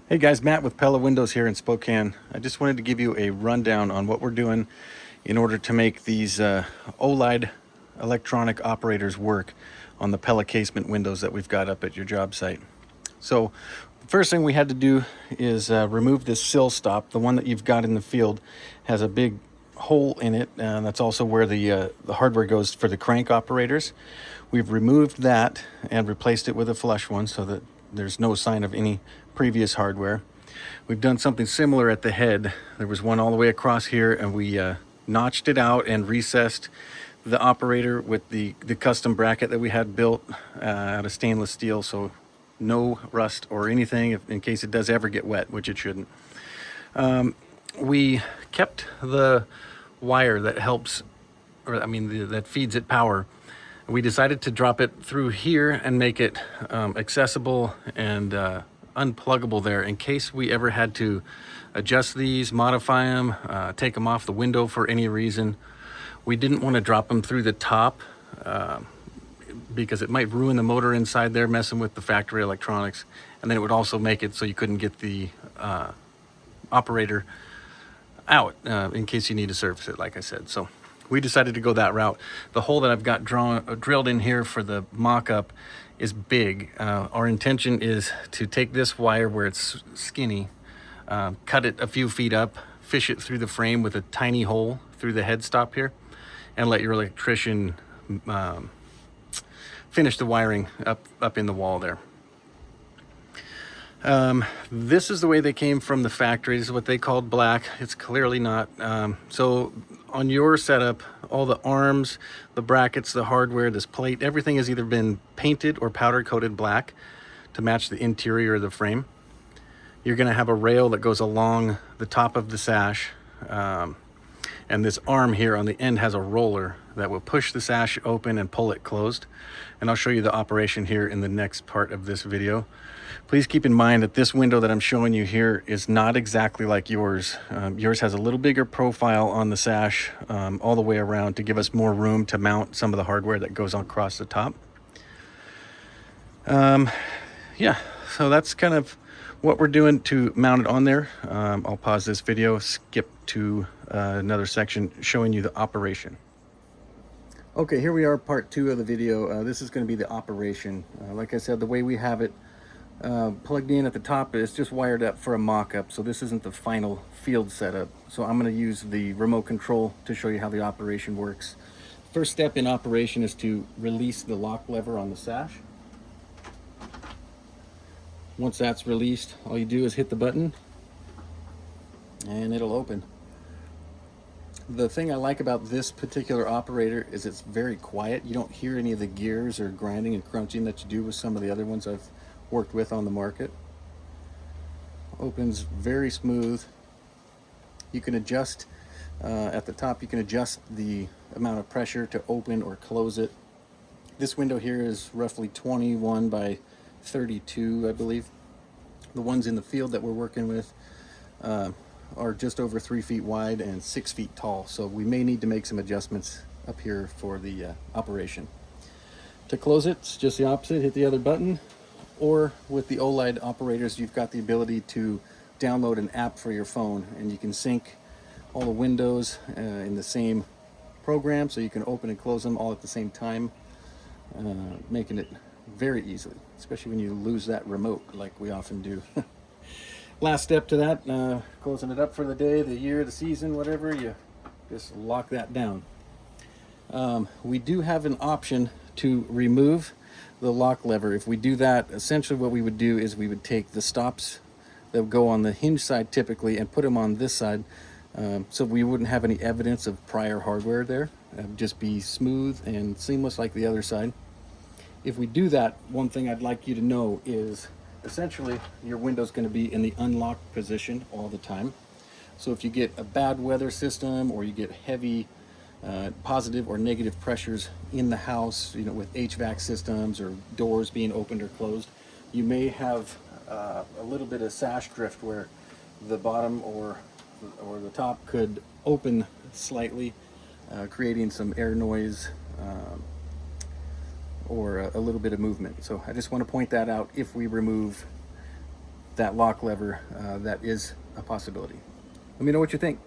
Hey guys, Matt with Pella Windows here in Spokane. I just wanted to give you a rundown on what we're doing in order to make these Olide electronic operators work on the Pella casement windows that we've got up at your job site. So the first thing we had to do is remove this sill stop. The one that you've got in the field has a big hole in it, and that's also where the hardware goes for the crank operators. We've removed that and replaced it with a flush one so that there's no sign of any previous hardware. We've done something similar at the head. There was one all the way across here, and we notched it out and recessed the operator with the custom bracket that we had built out of stainless steel, so no rust or anything in case it does ever get wet, which it shouldn't. We kept the wire that helps, that feeds it power. We decided to drop it through here and make it accessible and unpluggable there in case we ever had to adjust these, modify them, take them off the window for any reason. We didn't want to drop them through the top because it might ruin the motor inside there, messing with the factory electronics, and then it would also make it so you couldn't get the operator out in case you need to service it, like I said. So we decided to go that route. The hole that I've got drilled in here for the mock-up is big. Our intention is to take this wire where it's skinny, cut it a few feet up, fish it through the frame with a tiny hole through the head stop here, and let your electrician finish the wiring up in the wall there. This is the way they came from the factory. This is what they called black. It's clearly not. So on your setup, all the arms, the brackets, the hardware, this plate, everything has either been painted or powder coated black to match the interior of the frame. You're going to have a rail that goes along the top of the sash. And this arm here on the end has a roller that will push the sash open and pull it closed. And I'll show you the operation here in the next part of this video. Please keep in mind that this window that I'm showing you here is not exactly like yours. Yours has a little bigger profile on the sash all the way around to give us more room to mount some of the hardware that goes across the top. Yeah, so that's kind of what we're doing to mount it on there. I'll pause this video, skip to another section showing you the operation. Okay, here we are, part 2 of the video. This is going to be the operation. Like I said, the way we have it plugged in at the top is just wired up for a mock-up, so this isn't the final field setup. So I'm going to use the remote control to show you how the operation works. First step in operation is to release the lock lever on the sash. Once that's released, all you do is hit the button and it'll open. The thing I like about this particular operator is it's very quiet. You don't hear any of the gears or grinding and crunching that you do with some of the other ones I've worked with on the market. Opens very smooth. You can adjust at the top, you can adjust the amount of pressure to open or close it. This window here is roughly 21 by 32, I believe. The ones in the field that we're working with are just over 3 feet wide and 6 feet tall, so we may need to make some adjustments up here for the operation. To close it, it's just the opposite. Hit the other button, or with the Olide operators, you've got the ability to download an app for your phone, and you can sync all the windows in the same program, so you can open and close them all at the same time, making it very easily, especially when you lose that remote like we often do. Last step to that, closing it up for the day, the year, the season, whatever, you just lock that down. We do have an option to remove the lock lever. If we do that, essentially what we would do is we would take the stops that would go on the hinge side typically and put them on this side, so we wouldn't have any evidence of prior hardware there. It would just be smooth and seamless like the other side. If we do that, one thing I'd like you to know is essentially your window's going to be in the unlocked position all the time. So if you get a bad weather system or you get heavy positive or negative pressures in the house, you know, with HVAC systems or doors being opened or closed, you may have a little bit of sash drift where the bottom or the top could open slightly, creating some air noise or a little bit of movement. So I just want to point that out if we remove that lock lever, that is a possibility. Let me know what you think.